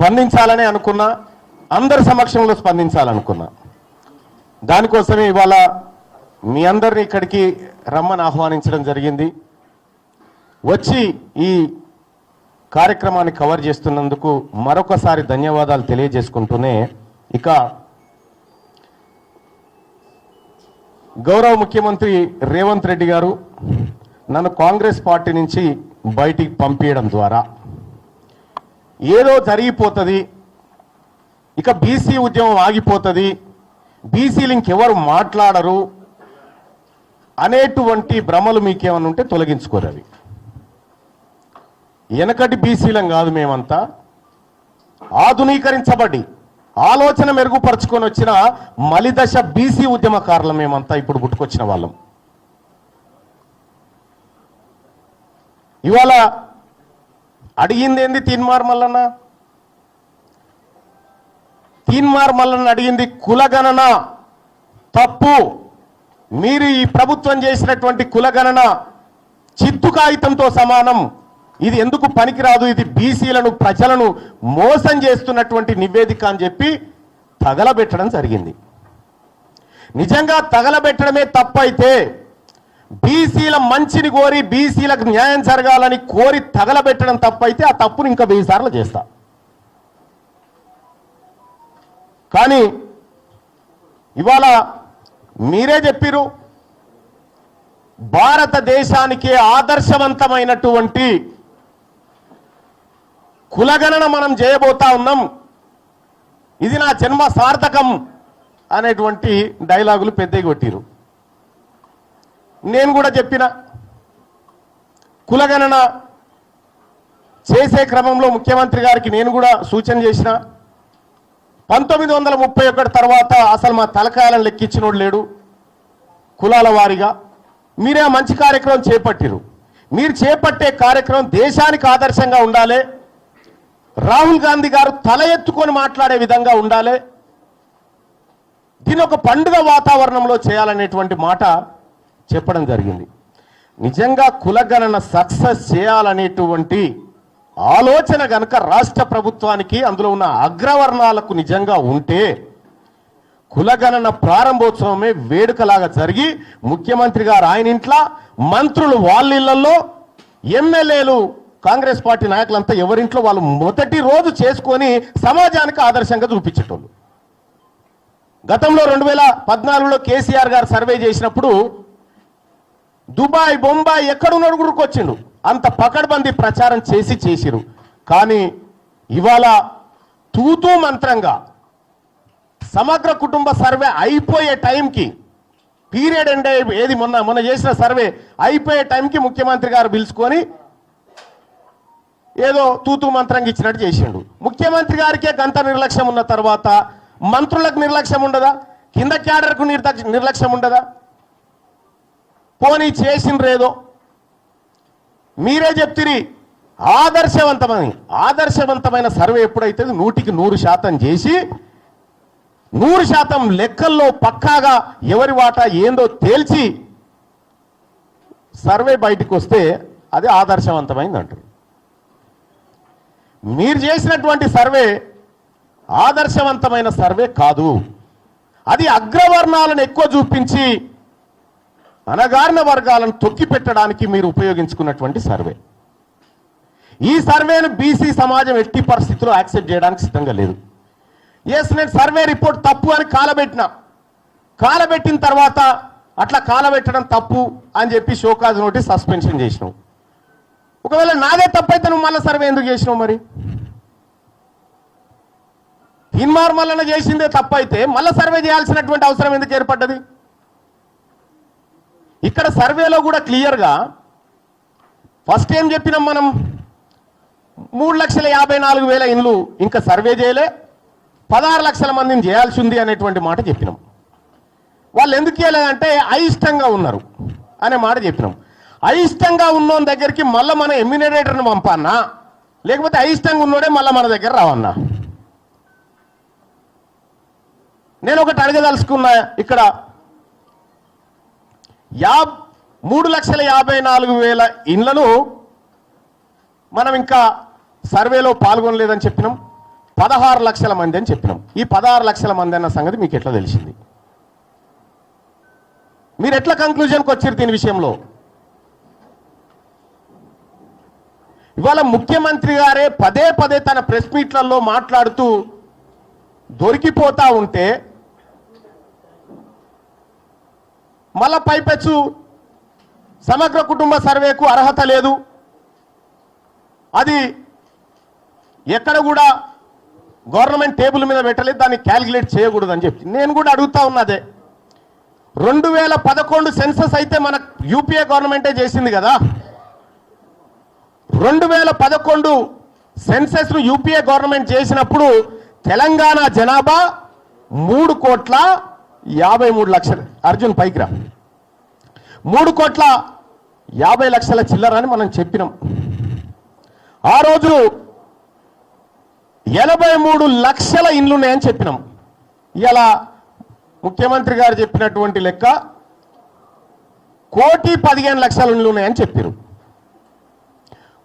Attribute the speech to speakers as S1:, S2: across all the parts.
S1: స్పందించాలని అనుకున్నా, అందరి సమక్షంలో స్పందించాలనుకున్నా. దానికోసమే ఇవాళ మీ అందరినీ ఇక్కడికి రమ్మని ఆహ్వానించడం జరిగింది. వచ్చి ఈ కార్యక్రమాన్ని కవర్ చేస్తున్నందుకు మరొకసారి ధన్యవాదాలు తెలియజేసుకుంటూనే, ఇక గౌరవ ముఖ్యమంత్రి రేవంత్ రెడ్డి గారు నన్ను కాంగ్రెస్ పార్టీ నుంచి బయటికి పంపించడం ద్వారా ఏదో జరిగిపోతుంది, ఇక బీసీ ఉద్యమం ఆగిపోతుంది, బీసీలు ఇంకెవరు మాట్లాడరు అనేటువంటి భ్రమలు మీకేమన్నా ఉంటే తొలగించుకోరు. అవి వెనకటి బీసీలం కాదు, మేమంతా ఆధునీకరించబడి ఆలోచన మెరుగుపరుచుకొని వచ్చిన మలిదశ బీసీ ఉద్యమకారులు మేమంతా ఇప్పుడు పుట్టుకొచ్చిన వాళ్ళం. ఇవాళ అడిగింది ఏంది తీన్మార్ మల్లన్న? తీన్మార్ మల్లన్న అడిగింది కులగణన తప్పు, మీరు ఈ ప్రభుత్వం చేసినటువంటి కులగణన చిత్తు కాగితంతో సమానం, ఇది ఎందుకు పనికిరాదు, ఇది బీసీలను ప్రజలను మోసం చేస్తున్నటువంటి నివేదిక అని చెప్పి తగలబెట్టడం జరిగింది. నిజంగా తగలబెట్టడమే తప్పైతే, బీసీల మంచిని కోరి బీసీలకు న్యాయం జరగాలని కోరి తగలబెట్టడం తప్పైతే ఆ తప్పును ఇంకా 1000 సార్లు చేస్తా. కానీ ఇవాళ మీరే చెప్పిరు, భారతదేశానికి ఆదర్శవంతమైనటువంటి కులగణన మనం చేయబోతా ఉన్నాం, ఇది నా జన్మ సార్థకం అనేటువంటి డైలాగులు పెద్దగా కొట్టిరు. నేను కూడా చెప్పిన, కులగణన చేసే క్రమంలో ముఖ్యమంత్రి గారికి నేను కూడా సూచన చేసిన, 1931 తర్వాత అసలు మా తలకాయలను లెక్కించినోడు లేడు కులాల వారీగా. మీరే మంచి కార్యక్రమం చేపట్టిరు. మీరు చేపట్టే కార్యక్రమం దేశానికి ఆదర్శంగా ఉండాలి, రాహుల్ గాంధీ గారు తల ఎత్తుకొని మాట్లాడే విధంగా ఉండాలి, దీని ఒక పండుగ వాతావరణంలో చేయాలనేటువంటి మాట చెప్పడం జరిగింది. నిజంగా కులగణన సక్సెస్ చేయాలనేటువంటి ఆలోచన గనక రాష్ట్ర ప్రభుత్వానికి, అందులో ఉన్న అగ్రవర్ణాలకు నిజంగా ఉంటే, కులగణన ప్రారంభోత్సవమే వేడుకలాగా జరిగి ముఖ్యమంత్రి గారు ఆయన ఇంట్లో, మంత్రులు వాళ్ళ ఇళ్లలో, ఎమ్మెల్యేలు కాంగ్రెస్ పార్టీ నాయకులంతా ఎవరింట్లో వాళ్ళు మొదటి రోజు చేసుకొని సమాజానికి ఆదర్శంగా చూపించేటోళ్ళు. గతంలో 2014లో కేసీఆర్ గారు సర్వే చేసినప్పుడు దుబాయ్, బొంబాయి ఎక్కడున్నాడు గురుకొచ్చిండు, అంత పకడ్బందీ ప్రచారం చేసిరు. కానీ ఇవాళ తూతూ మంత్రంగా సమగ్ర కుటుంబ సర్వే అయిపోయే టైంకి, పీరియడ్ ఎండ్ ఏది మొన్న చేసిన సర్వే అయిపోయే టైంకి ముఖ్యమంత్రి గారు పిలుచుకొని ఏదో తూతూ మంత్రంగా ఇచ్చినట్టు చేసిండు. ముఖ్యమంత్రి గారికే గంత నిర్లక్ష్యం ఉన్న తర్వాత మంత్రులకు నిర్లక్ష్యం ఉండదా? కింద క్యాడర్కు నిర్లక్ష్యం ఉండదా? పోనీ చేసిండ్రేదో మీరే చెప్తిరి, ఆదర్శవంతమైన సర్వే ఎప్పుడైతే 100% చేసి 100% లెక్కల్లో పక్కాగా ఎవరి వాటా ఏందో తేల్చి సర్వే బయటికి వస్తే అది ఆదర్శవంతమైంది అంటారు. మీరు చేసినటువంటి సర్వే ఆదర్శవంతమైన సర్వే కాదు, అది అగ్రవర్ణాలను ఎక్కువ చూపించి అనగారిన వర్గాలను తొక్కి పెట్టడానికి మీరు ఉపయోగించుకున్నటువంటి సర్వే. ఈ సర్వేను బీసీ సమాజం ఎట్టి పరిస్థితుల్లో యాక్సెప్ట్ చేయడానికి సిద్ధంగా లేదు. నేను సర్వే రిపోర్ట్ తప్పు అని కాలబెట్టిన తర్వాత అట్లా కాలబెట్టడం తప్పు అని చెప్పి షోకాజ్ నోటీస్ సస్పెన్షన్ చేసినావు. ఒకవేళ నాదే తప్పైతే నువ్వు మళ్ళీ సర్వే ఎందుకు చేసినావు? మరి తీన్మార్ మల్లన్న చేసిందే తప్పైతే మళ్ళీ సర్వే చేయాల్సినటువంటి అవసరం ఎందుకు ఏర్పడ్డది? ఇక్కడ సర్వేలో కూడా క్లియర్గా ఫస్ట్ ఏం చెప్పినాం మనం, 3,54,000 ఇండ్లు ఇంకా సర్వే చేయలే, 16 లక్షల మందిని చేయాల్సి ఉంది అనేటువంటి మాట చెప్పినాం. వాళ్ళు ఎందుకు చేయలేదంటే అయిష్టంగా ఉన్నారు అనే మాట చెప్పినాం. అయిష్టంగా ఉన్నోని దగ్గరికి మళ్ళీ మన ఎమ్యూనరేటర్ని పంపన్నా, లేకపోతే అయిష్టంగా ఉన్నోడే మళ్ళీ మన దగ్గర రావన్నా? నేను ఒకటి అడగదలుచుకున్నా, ఇక్కడ 3,54,000 ఇండ్లను మనం ఇంకా సర్వేలో పాల్గొనలేదని చెప్పినాం. 16 లక్షల మంది అని చెప్పినాం. ఈ 16 లక్షల మంది అన్న సంగతి మీకు ఎట్లా తెలిసింది? మీరు ఎట్లా కంక్లూజన్కి వచ్చారు దీని విషయంలో? ఇవాళ ముఖ్యమంత్రి గారే పదే పదే తన ప్రెస్ మీట్లలో మాట్లాడుతూ దొరికిపోతా ఉంటే మళ్ళా పైపెచ్చు సమగ్ర కుటుంబ సర్వేకు అర్హత లేదు, అది ఎక్కడ కూడా గవర్నమెంట్ టేబుల్ మీద పెట్టలేదు, దాన్ని క్యాలిక్యులేట్ చేయకూడదు అని చెప్పి నేను కూడా అడుగుతా ఉన్నదే. 2011 సెన్సస్ అయితే మన యూపీఏ గవర్నమెంటే చేసింది కదా. 2011 సెన్సస్ ను యూపీఏ గవర్నమెంట్ చేసినప్పుడు తెలంగాణ జనాభా 3,53,00,000. అర్జున్ పైకి రా. 3,50,00,000 చిల్లర అని మనం చెప్పినాం. ఆ రోజు 83 లక్షల ఇండ్లు ఉన్నాయని చెప్పినాం. ఇలా ముఖ్యమంత్రి గారు చెప్పినటువంటి లెక్క 1,15,00,000 ఇండ్లు ఉన్నాయని చెప్పారు.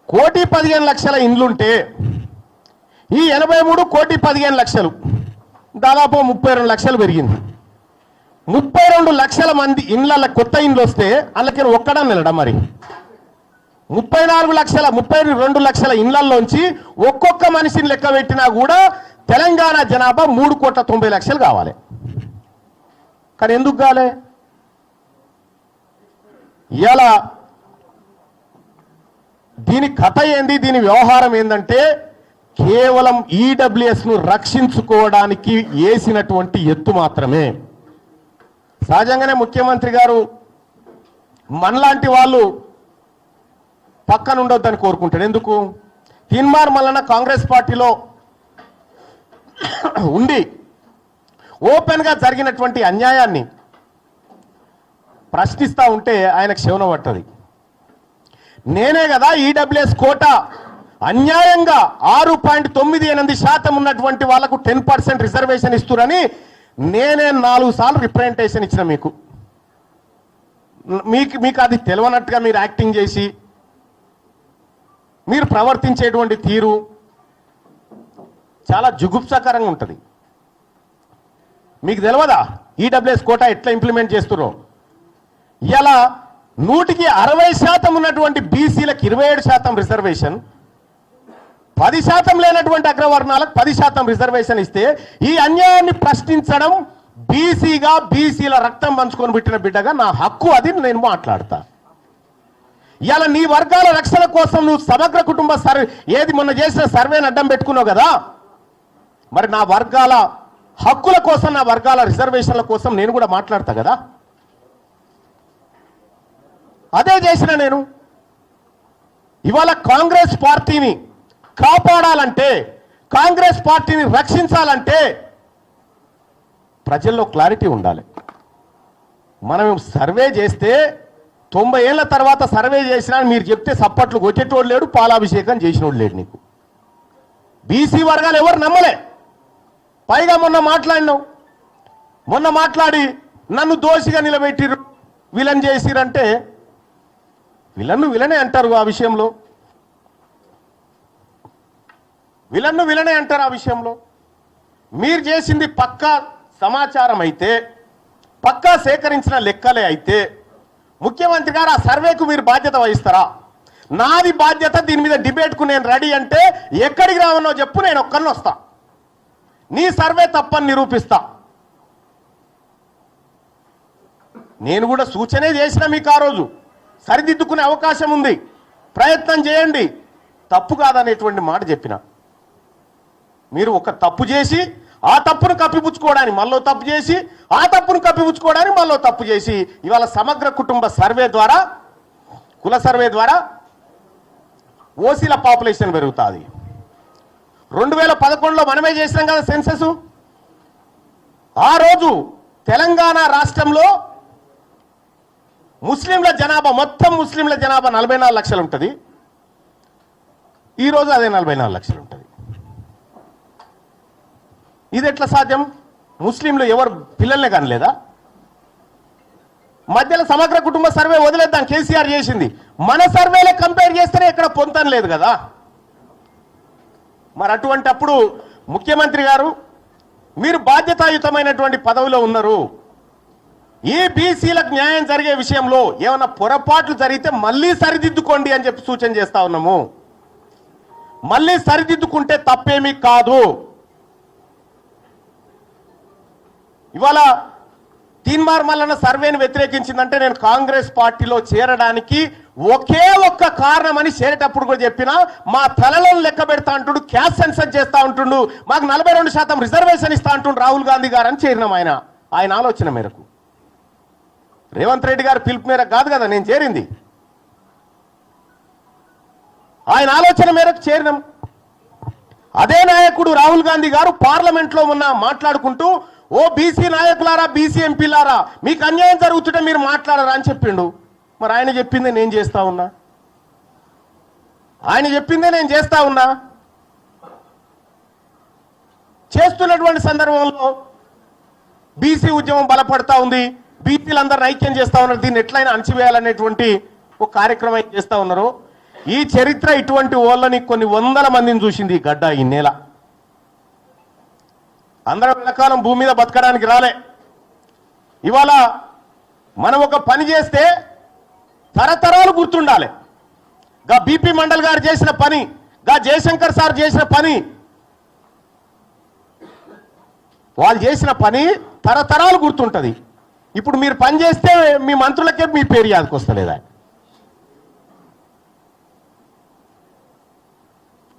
S1: 1,15,00,000 ఇండ్లుంటే ఈ 83 1,15,00,000 దాదాపు 32 లక్షలు పెరిగింది. 32 లక్షల మంది ఇండ్ల కొత్త ఇండ్లు వస్తే అందులోకి ఒక్కడం నిలడా? మరి 32 లక్షల ఇండ్లలోంచి ఒక్కొక్క మనిషిని లెక్క పెట్టినా కూడా తెలంగాణ జనాభా 3,90,00,000 కావాలి. కానీ ఎందుకు కాలే? ఇలా దీని కథ ఏంది, దీని వ్యవహారం ఏందంటే కేవలం ఈడబ్ల్యూఎస్ను రక్షించుకోవడానికి వేసినటువంటి ఎత్తు మాత్రమే. సహజంగానే ముఖ్యమంత్రి గారు మనలాంటి వాళ్ళు పక్కన ఉండొద్దని కోరుకుంటాడు. ఎందుకు? తీన్మార్ మల్లన్న కాంగ్రెస్ పార్టీలో ఉండి ఓపెన్గా జరిగినటువంటి అన్యాయాన్ని ప్రశ్నిస్తూ ఉంటే ఆయనకు శవనం పట్టది. నేనే కదా ఈడబ్ల్యూఎస్ కోటా అన్యాయంగా 6.98% ఉన్నటువంటి వాళ్లకు 10% రిజర్వేషన్ ఇస్తున్నారని నేనే 4 సార్లు రిప్రజెంటేషన్ ఇచ్చిన. మీకు అది తెలియనట్టుగా మీరు యాక్టింగ్ చేసి మీరు ప్రవర్తించేటువంటి తీరు చాలా జుగుప్సాకరంగా ఉంటుంది. మీకు తెలియదా ఈడబ్ల్యూఎస్ కోటా ఎట్లా ఇంప్లిమెంట్ చేస్తున్నారో? ఇలా 160% ఉన్నటువంటి బీసీలకు 27% రిజర్వేషన్, 10% లేనటువంటి అగ్రవర్ణాలకు 10% రిజర్వేషన్ ఇస్తే ఈ అన్యాయాన్ని ప్రశ్నించడం బీసీగా, బీసీల రక్తం పంచుకొని పెట్టిన బిడ్డగా నా హక్కు, అది నేను మాట్లాడతా. ఇలా నీ వర్గాల రక్షణ కోసం నువ్వు సమగ్ర కుటుంబ సర్వే ఏది మొన్న చేసిన సర్వేని అడ్డం పెట్టుకున్నావు కదా, మరి నా వర్గాల హక్కుల కోసం, నా వర్గాల రిజర్వేషన్ల కోసం నేను కూడా మాట్లాడతా కదా. అదే చేసిన నేను. ఇవాళ కాంగ్రెస్ పార్టీని కాపాడాలంటే, కాంగ్రెస్ పార్టీని రక్షించాలంటే ప్రజల్లో క్లారిటీ ఉండాలి. మనం సర్వే చేస్తే 90 ఏళ్ల తర్వాత సర్వే చేసినా మీరు చెప్తే సప్పట్లు కొట్టేటోడు లేడు, పాలాభిషేకం చేసినోడు లేడు. నీకు బీసీ వర్గాలు ఎవరు నమ్మలే. పైగా మొన్న మాట్లాడి నన్ను దోషిగా నిలబెట్టిరు, విలన్ చేసిరంటే విలనే అంటారు. ఆ విషయంలో విలనే అంటారు. ఆ విషయంలో మీరు చేసింది పక్కా సమాచారం అయితే, పక్కా సేకరించిన లెక్కలే అయితే ముఖ్యమంత్రి గారు ఆ సర్వేకు మీరు బాధ్యత వహిస్తారా? నాది బాధ్యత, దీని మీద డిబేట్కు నేను రెడీ అంటే ఎక్కడికి రావనో చెప్పు, నేను ఒక్కరిని వస్తా. నీ సర్వే తప్పని నిరూపిస్తా. నేను కూడా సూచనే చేసిన మీకు, ఆ రోజు సరిదిద్దుకునే అవకాశం ఉంది, ప్రయత్నం చేయండి, తప్పు కాదనేటువంటి మాట చెప్పిన. మీరు ఒక తప్పు చేసి ఆ తప్పును కప్పిపుచ్చుకోవడానికి మళ్ళీ తప్పు చేసి, ఆ తప్పును కప్పిపుచ్చుకోవడానికి మళ్ళీ తప్పు చేసి ఇవాళ సమగ్ర కుటుంబ సర్వే ద్వారా, కుల సర్వే ద్వారా ఓసీల పాపులేషన్ పెరుగుతుంది. 2011లో మనమే చేసినాం కదా సెన్సస్. ఆ రోజు తెలంగాణ రాష్ట్రంలో ముస్లింల జనాభా, మొత్తం ముస్లింల జనాభా 44 లక్షలు ఉంటుంది. ఈరోజు అదే 44 లక్షలు ఉంటుంది. ఇది ఎట్లా సాధ్యం? ముస్లింలు ఎవరు పిల్లల్నే కనలేదా? మధ్యలో సమగ్ర కుటుంబ సర్వే వదిలేద్దాం, కేసీఆర్ చేసింది. మన సర్వేలే కంపేర్ చేస్తేనే ఇక్కడ పొంతం లేదు కదా. మరి అటువంటప్పుడు ముఖ్యమంత్రి గారు మీరు బాధ్యతాయుతమైనటువంటి పదవిలో ఉన్నారు. ఈ బీసీలకు న్యాయం జరిగే విషయంలో ఏమైనా పొరపాట్లు జరిగితే మళ్ళీ సరిదిద్దుకోండి అని చెప్పి సూచన చేస్తా ఉన్నాము. మళ్ళీ సరిదిద్దుకుంటే తప్పేమీ కాదు. ఇవాళ తీన్మార్ మల్లన్న సర్వేని వ్యతిరేకించిందంటే నేను కాంగ్రెస్ పార్టీలో చేరడానికి ఒకే ఒక్క కారణమని చేరేటప్పుడు కూడా చెప్పినా, మా తలలను లెక్క పెడతా అంటుండు, క్యాస్ట్ సెన్సస్ చేస్తా ఉంటుండు, మాకు 42% రిజర్వేషన్ ఇస్తా అంటుండు రాహుల్ గాంధీ గారు అని చేరినాం. ఆయన ఆలోచన మేరకు, రేవంత్ రెడ్డి గారి పిలుపు మేరకు కాదు కదా నేను చేరింది, ఆయన ఆలోచన మేరకు చేరినాం. అదే నాయకుడు రాహుల్ గాంధీ గారు పార్లమెంట్లో మాట్లాడుకుంటూ, ఓ బీసీ నాయకులారా, బీసీ ఎంపీలారా, మీకు అన్యాయం జరుగుతుంటే మీరు మాట్లాడరా అని చెప్పిండు. మరి ఆయన చెప్పిందే నేను చేస్తా ఉన్నా, చేస్తున్నటువంటి సందర్భంలో బీసీ ఉద్యమం బలపడతా ఉంది, బీసీలందరూ ఐక్యం చేస్తా ఉన్నారు, దీన్ని ఎట్లయినా అణచివేయాలనేటువంటి ఒక కార్యక్రమం చేస్తా ఉన్నారు. ఈ చరిత్ర ఇటువంటి వాళ్ళని కొన్ని వందల మందిని చూసింది ఈ గడ్డ, ఈ నేల. అందరం ఎంతకాలం భూమి మీద బతకడానికి రాలే. ఇవాళ మనం ఒక పని చేస్తే తరతరాలు గుర్తుండాలి. గా బీపీ మండల్ గారు చేసిన పని, గా జయశంకర్ సార్ చేసిన పని, వాళ్ళు చేసిన పని తరతరాలు గుర్తుంటుంది. ఇప్పుడు మీరు పని చేస్తే మీ మంత్రులకే మీ పేరు యాదకొస్తలేదా?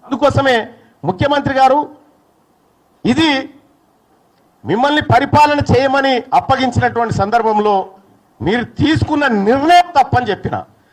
S1: అందుకోసమే ముఖ్యమంత్రి గారు ఇది మిమ్మల్ని పరిపాలన చేయమని అప్పగించినటువంటి సందర్భంలో మీరు తీసుకున్న నిర్ణయం తప్పని చెప్పిన